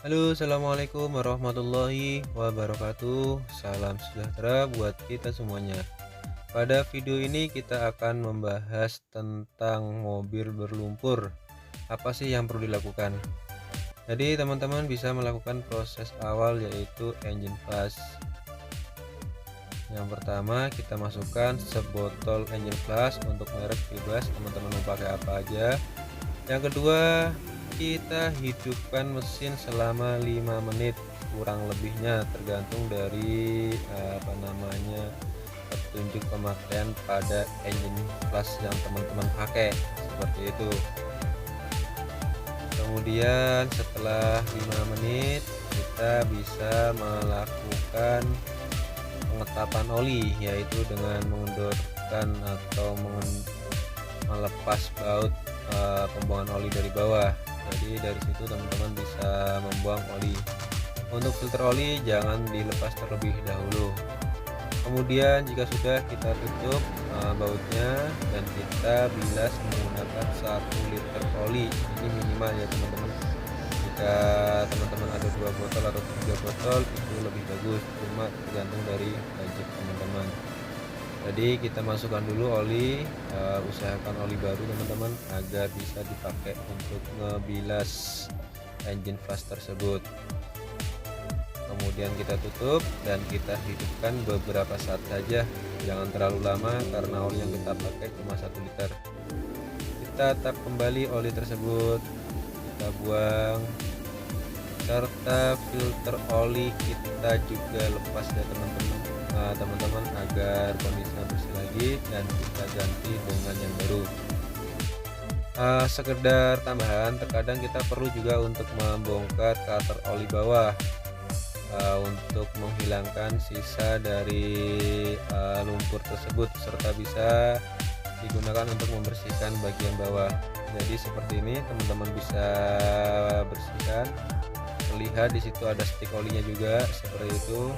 Halo, assalamualaikum warahmatullahi wabarakatuh. Salam sejahtera buat kita semuanya. Pada video ini kita akan membahas tentang mobil berlumpur. Apa sih yang perlu dilakukan? Jadi teman-teman bisa melakukan proses awal yaitu engine flush. Yang pertama kita masukkan sebotol engine flush untuk merek bebas, teman-teman mau pakai apa aja. Yang kedua, kita hidupkan mesin selama 5 menit kurang lebihnya tergantung dari petunjuk pemakaian pada engine flush yang teman-teman pakai seperti itu. Kemudian setelah 5 menit kita bisa melakukan pengetapan oli, yaitu dengan mengendorkan atau melepas baut pembuangan oli dari bawah. Jadi dari situ teman-teman bisa membuang oli. Untuk filter oli jangan dilepas terlebih dahulu. Kemudian jika sudah, kita tutup bautnya dan kita bilas menggunakan 1 liter oli. Ini minimal ya teman-teman. Jika teman-teman ada 2 botol atau 3 botol itu lebih bagus, cuma tergantung dari budget teman-teman. Jadi kita masukkan dulu oli, usahakan oli baru teman-teman agar bisa dipakai untuk ngebilas engine flush tersebut. Kemudian kita tutup dan kita hidupkan beberapa saat saja, jangan terlalu lama karena oli yang kita pakai cuma 1 liter. Kita tap kembali oli tersebut, kita buang, serta filter oli kita juga lepas ya teman-teman, agar kondisinya bersih lagi dan kita ganti dengan yang baru. Sekedar tambahan, terkadang kita perlu juga untuk membongkar cutter oli bawah untuk menghilangkan sisa dari lumpur tersebut, serta bisa digunakan untuk membersihkan bagian bawah. Jadi seperti ini teman-teman bisa bersihkan. Lihat di situ ada stick olinya juga seperti itu.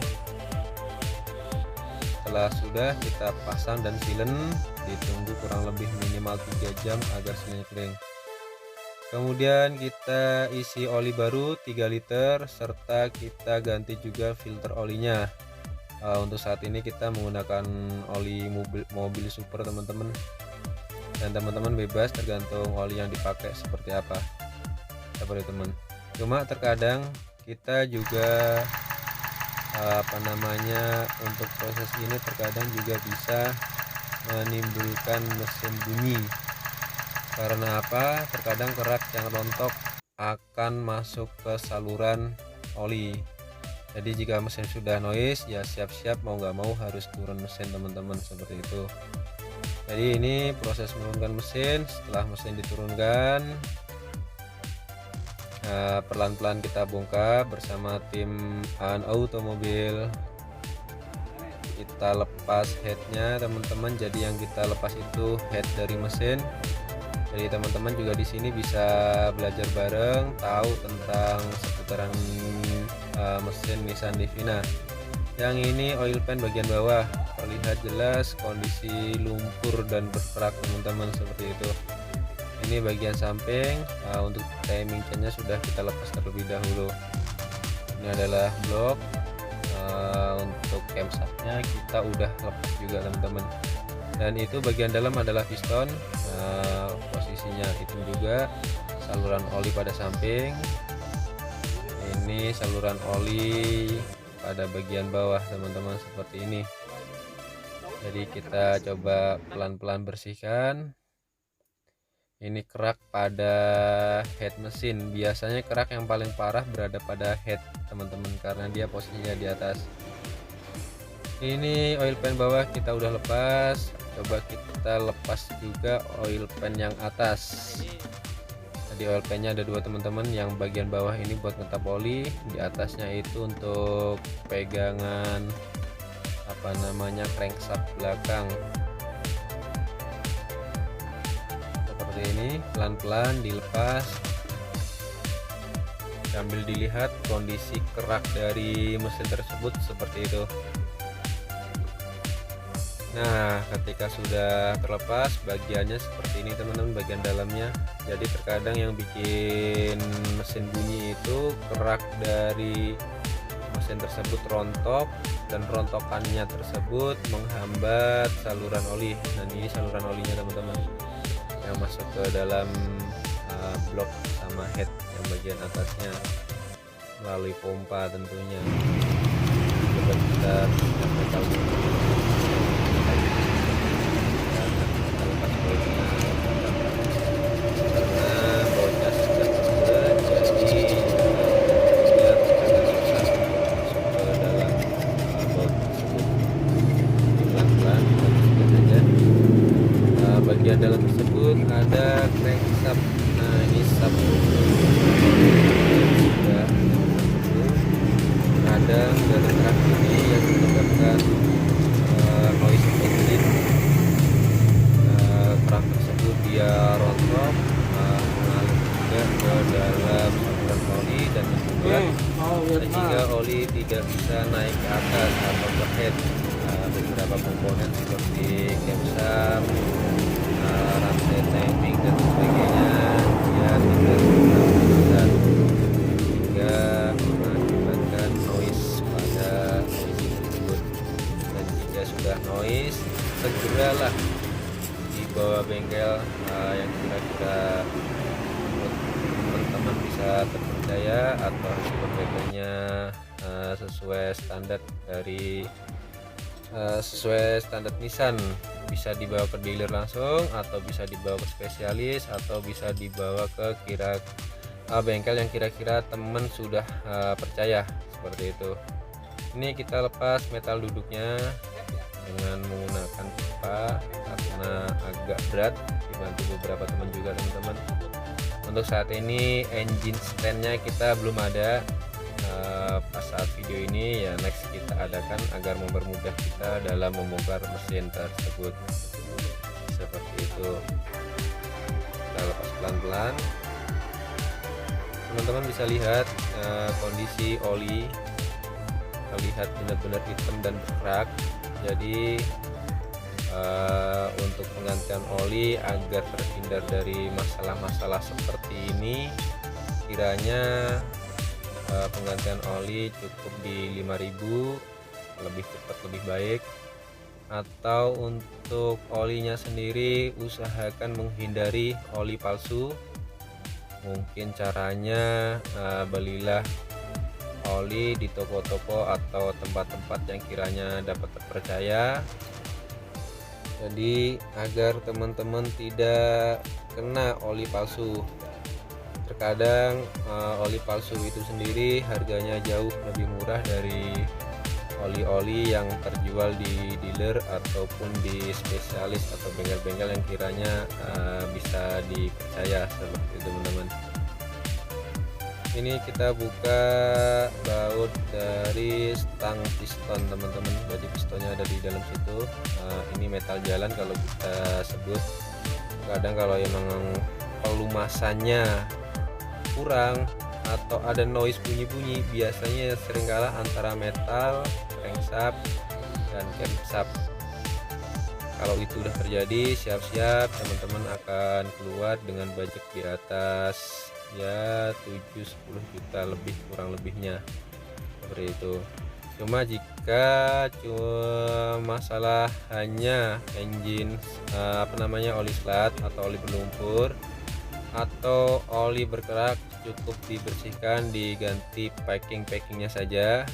Setelah sudah, kita pasang dan silen, ditunggu kurang lebih minimal 3 jam agar silenya kering. Kemudian kita isi oli baru 3 liter serta kita ganti juga filter olinya. Untuk saat ini kita menggunakan oli mobil super teman-teman, dan teman-teman bebas tergantung oli yang dipakai seperti apa, seperti teman. Cuma terkadang kita juga untuk proses ini terkadang juga bisa menimbulkan mesin bunyi. Karena apa? Terkadang kerak yang rontok akan masuk ke saluran oli. Jadi jika mesin sudah noise, ya siap-siap mau nggak mau harus turun mesin teman-teman, seperti itu. Jadi ini proses menurunkan mesin. Setelah mesin diturunkan, pelan-pelan kita bongkar bersama tim An Automobil. Kita lepas headnya teman-teman. Jadi yang kita lepas itu head dari mesin. Jadi teman-teman juga di sini bisa belajar bareng, tahu tentang seputaran mesin Nissan Livina. Yang ini oil pan bagian bawah, terlihat jelas kondisi lumpur dan berkerak teman-teman, seperti itu. Ini bagian samping. Untuk timing chainnya sudah kita lepas terlebih dahulu. Ini adalah blok. Untuk camshaftnya kita udah lepas juga teman-teman. Dan itu bagian dalam adalah piston, posisinya itu juga. Saluran oli pada samping, ini saluran oli pada bagian bawah teman-teman, seperti ini. Jadi kita coba pelan-pelan bersihkan. Ini kerak pada head mesin. Biasanya kerak yang paling parah berada pada head teman-teman, karena dia posisinya di atas. Ini oil pan bawah kita udah lepas. Coba kita lepas juga oil pan yang atas. Jadi oil pannya ada 2 teman-teman. Yang bagian bawah ini buat ngetap oli, di atasnya itu untuk pegangan crankshaft belakang. Seperti ini, pelan-pelan dilepas sambil dilihat kondisi kerak dari mesin tersebut, seperti itu. Nah, ketika sudah terlepas, bagiannya seperti ini teman-teman, bagian dalamnya. Jadi terkadang yang bikin mesin bunyi itu kerak dari mesin tersebut rontok, dan rontokannya tersebut menghambat saluran oli. Dan ini saluran olinya teman-teman, yang masuk ke dalam blok sama head yang bagian atasnya melalui pompa tentunya. Coba kita metal dulu. Bagian dalam tersebut ada crankshaft. Nah, ini sub sudah kadang dari kerak ini yang menyebabkan noise engine. Kerak tersebut dia rontok, mengalir juga ke dalam saluran oli dan membuat sehingga oli tidak bisa naik ke atas atau ke head. Beberapa komponen seperti camshaft, rantai timing dan sebagainya ya tidak bisa, hingga mengakibatkan noise pada mesin tersebut. Dan jika sudah noise, segeralah dibawa bengkel yang kira-kira teman-teman bisa terpercaya atau bengkelnya sesuai standar dari sesuai standar Nissan. Bisa dibawa ke dealer langsung, atau bisa dibawa ke spesialis, atau bisa dibawa ke bengkel yang kira-kira temen sudah percaya, seperti itu. Ini kita lepas metal duduknya dengan menggunakan pipa karena agak berat, dibantu beberapa teman juga teman-teman. Untuk saat ini engine standnya kita belum ada. Pas saat video ini ya next kita adakan agar mempermudah kita dalam membongkar mesin tersebut, seperti itu. Kita lepas pelan-pelan, teman-teman bisa lihat kondisi oli terlihat benar-benar hitam dan berkerak. Jadi untuk penggantian oli agar terhindar dari masalah-masalah seperti ini, kiranya penggantian oli cukup di 5.000, lebih cepat lebih baik. Atau untuk olinya sendiri usahakan menghindari oli palsu. Mungkin caranya belilah oli di toko-toko atau tempat-tempat yang kiranya dapat terpercaya, jadi agar teman-teman tidak kena oli palsu. Terkadang oli palsu itu sendiri harganya jauh lebih murah dari oli-oli yang terjual di dealer ataupun di spesialis atau bengkel-bengkel yang kiranya bisa dipercaya, seperti itu teman-teman. Ini kita buka baut dari stang piston teman-teman, jadi pistonnya ada di dalam situ. Ini metal jalan kalau kita sebut. Kadang kalau emang pelumasannya kurang atau ada noise bunyi-bunyi, biasanya sering kalah antara metal, crankshaft, dan camshaft. Kalau itu udah terjadi, siap-siap teman-teman akan keluar dengan budget di atas ya 7-10 juta lebih, kurang lebihnya, seperti itu. Cuma jika masalah hanya engine oli slat atau oli berlumpur atau oli berkerak, cukup dibersihkan, diganti packingnya saja.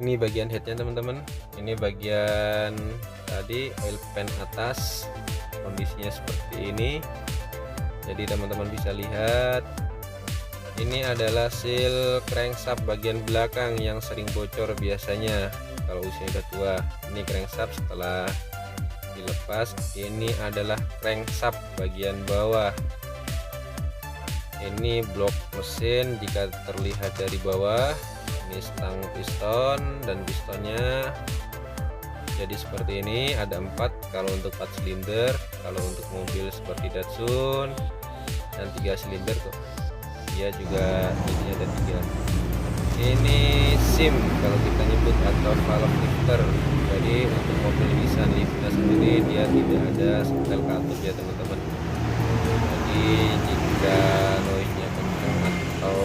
Ini bagian headnya teman-teman, ini bagian tadi oil pan atas, kondisinya seperti ini. Jadi teman-teman bisa lihat, ini adalah seal crankshaft bagian belakang yang sering bocor biasanya kalau usia udah tua. Ini crankshaft setelah dilepas. Ini adalah crankshaft bagian bawah. Ini blok mesin jika terlihat dari bawah. Ini stang piston, dan pistonnya jadi seperti ini, ada 4 kalau untuk 4 silinder. Kalau untuk mobil seperti Datsun dan 3 silinder tuh, dia juga jadinya ada 3. Ini SIM kalau kita nyebut atau valve lifter. Jadi untuk mobil Nissan Livina sendiri dia tidak ada setel katup ya teman-teman. Jadi jika noise-nya kenceng atau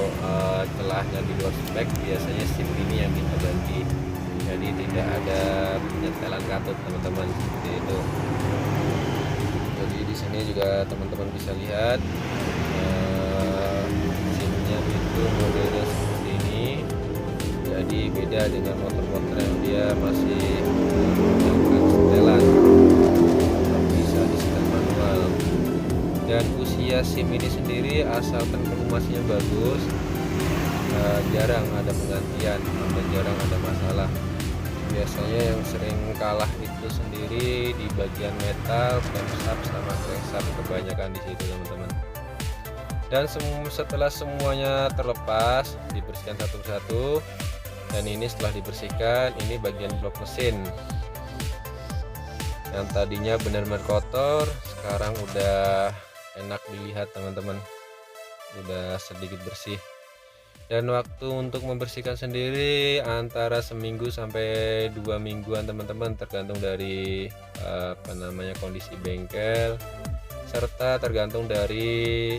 celahnya di luar spek, biasanya SIM ini yang kita ganti. Jadi tidak ada penyetelan katup teman-teman, seperti itu. Jadi di sini juga teman-teman bisa lihat SIM-nya itu modelnya seperti ini. Jadi beda dengan motor-motor yang dia masih menggunakan setelan, bisa di setel manual. Dan usia SIM ini sendiri asalkan pelumasnya bagus, jarang ada penggantian dan jarang ada masalah. Biasanya yang sering kalah itu sendiri di bagian metal, camshaft sama crankshaft, kebanyakan di situ teman-teman. Dan setelah semuanya terlepas, dibersihkan satu-satu. Dan ini setelah dibersihkan, ini bagian blok mesin yang tadinya benar-benar kotor, sekarang udah enak dilihat teman-teman, udah sedikit bersih. Dan waktu untuk membersihkan sendiri antara seminggu sampai 2 mingguan teman-teman, tergantung dari kondisi bengkel, serta tergantung dari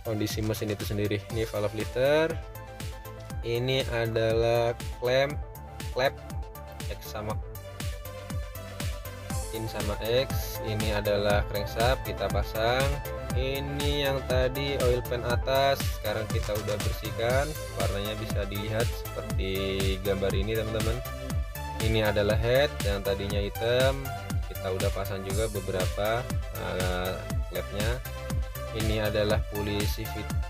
kondisi mesin itu sendiri. Ini valve lifter, ini adalah klep X sama in sama X, ini adalah crankshaft kita pasang. Ini yang tadi oil pan atas sekarang kita udah bersihkan, warnanya bisa dilihat seperti gambar ini teman-teman. Ini adalah head yang tadinya hitam, kita udah pasang juga beberapa klepnya. Ini adalah puli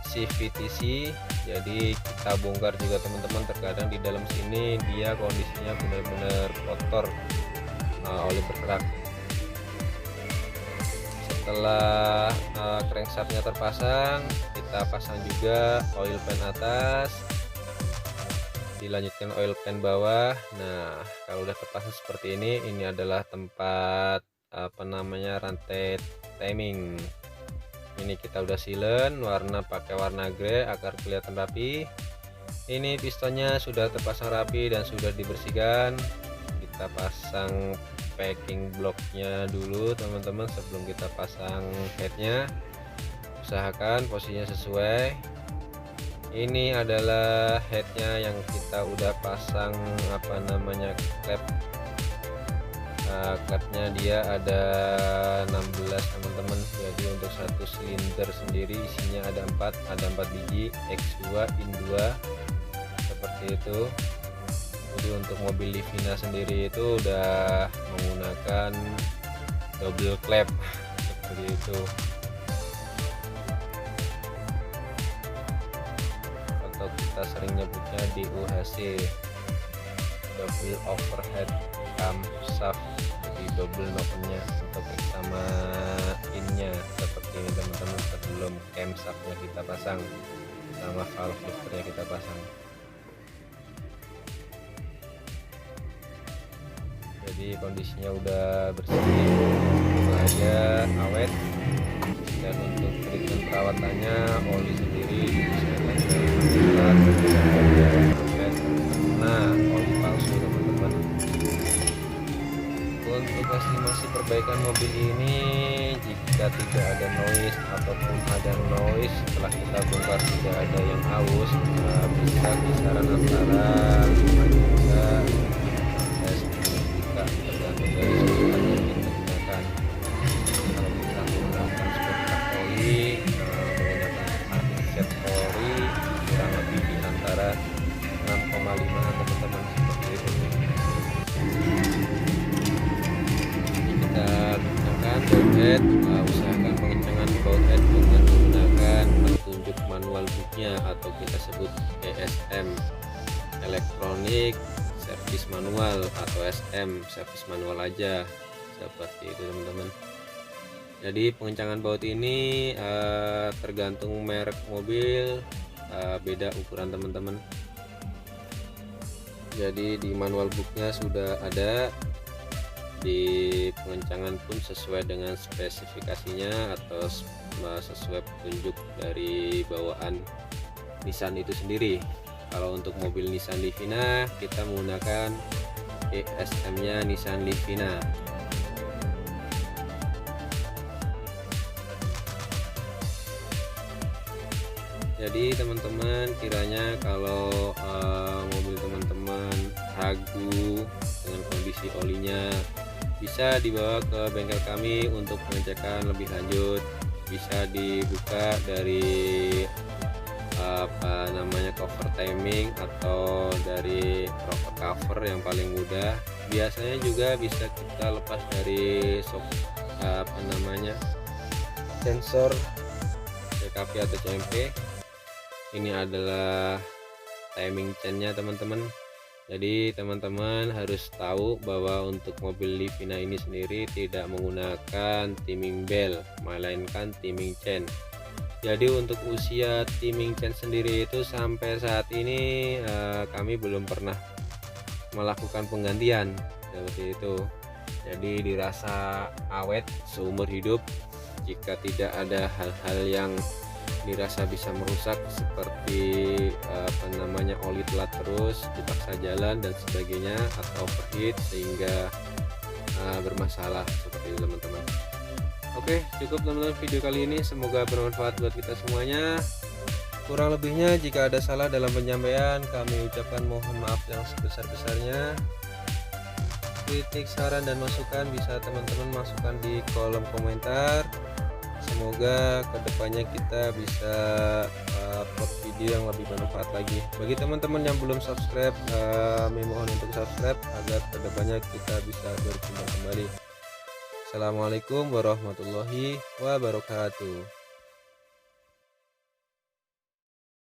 CVTC, jadi kita bongkar juga teman-teman. Terkadang di dalam sini dia kondisinya benar-benar kotor, oli berkerak. Setelah crankshaftnya terpasang, kita pasang juga oil pan atas, dilanjutkan oil pan bawah. Nah kalau udah terpasang seperti ini adalah tempat rantai timing. Ini kita udah silen, warna pakai warna grey agar kelihatan rapi. Ini pistonnya sudah terpasang rapi dan sudah dibersihkan. Kita pasang packing bloknya dulu teman-teman sebelum kita pasang headnya. Usahakan posisinya sesuai. Ini adalah headnya yang kita udah pasang klepnya dia ada 16 teman-teman. Jadi untuk satu silinder sendiri isinya ada 4 biji X2 in 2 seperti itu. Jadi untuk mobil Livina sendiri itu udah menggunakan double klep seperti itu, atau kita sering nyebutnya DOHC, double overhead camshaft. Jadi double knob-nya untuk X sama in-nya seperti ini teman-teman, sebelum camshaftnya kita pasang sama valve lifternya kita pasang. Jadi kondisinya udah bersih, aja awet. Dan untuk treatment perawatannya, oli sendiri disesuaikan dengan oli palsu teman-teman. Untuk estimasi perbaikan mobil ini, jika tidak ada noise ataupun ada noise setelah kita bongkar tidak ada yang aus, bisa kisaran antara 5 juta tergantung dari sesuatu yang kita gunakan. Kalau kita menggunakan sport oli menggunakan set ori, kurang lebih di antara 6,5 teman-teman, seperti itu. Jadi kita gunakan bothead, usahakan pengencangan bothead dengan menggunakan petunjuk manual booknya atau kita sebut ESM, elektronik servis manual, atau SM servis manual aja, seperti itu teman-teman. Jadi pengencangan baut ini tergantung merek mobil, beda ukuran teman-teman. Jadi di manual booknya sudah ada, di pengencangan pun sesuai dengan spesifikasinya atau sesuai petunjuk dari bawaan Nissan itu sendiri. Kalau untuk mobil Nissan Livina kita menggunakan ESM nya Nissan Livina. Jadi teman-teman, kiranya kalau mobil teman-teman ragu dengan kondisi olinya, bisa dibawa ke bengkel kami untuk pengecekan lebih lanjut. Bisa dibuka dari cover timing atau dari cover yang paling mudah. Biasanya juga bisa kita lepas dari sensor CKP atau CMP. Ini adalah timing chainnya teman-teman. Jadi teman-teman harus tahu bahwa untuk mobil Livina ini sendiri tidak menggunakan timing bell, melainkan timing chain. Jadi untuk usia timing chain sendiri itu sampai saat ini kami belum pernah melakukan penggantian seperti itu. Jadi dirasa awet seumur hidup jika tidak ada hal-hal yang dirasa bisa merusak seperti oli telat terus, dipaksa jalan dan sebagainya, atau overheat sehingga bermasalah seperti itu teman-teman. Oke, cukup teman-teman video kali ini, semoga bermanfaat buat kita semuanya. Kurang lebihnya jika ada salah dalam penyampaian kami ucapkan mohon maaf yang sebesar-besarnya. Kritik, saran, dan masukan bisa teman-teman masukkan di kolom komentar. Semoga kedepannya kita bisa upload video yang lebih bermanfaat lagi. Bagi teman-teman yang belum subscribe, kami mohon untuk subscribe agar kedepannya kita bisa berkembang kembali. Assalamualaikum warahmatullahi wabarakatuh.